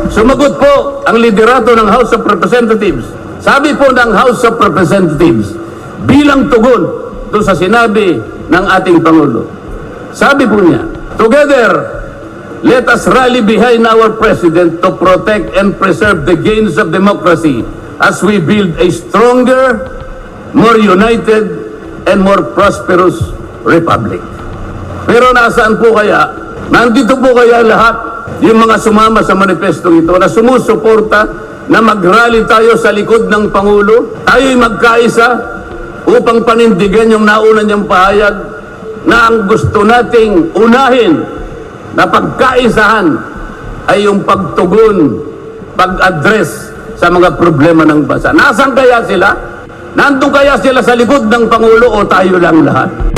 Sumagot po ang liderato ng House of Representatives. Sabi po ng House of Representatives, bilang tugon doon sa sinabi ng ating Pangulo. Sabi po niya, together, let us rally behind our President to protect and preserve the gains of democracy as we build a stronger, more united, and more prosperous republic. Pero nasaan po kaya? Nandito po kaya lahat yung mga sumama sa manifesto ito na sumusuporta na mag-rally tayo sa likod ng Pangulo? Tayo'y magkaisa upang panindigan yung nauna niyang pahayag na ang gusto nating unahin na pagkaisahan ay yung pagtugon, pag-address sa mga problema ng bansa. Nasaan kaya sila? Nandun kaya sila sa likod ng Pangulo o tayo lang lahat?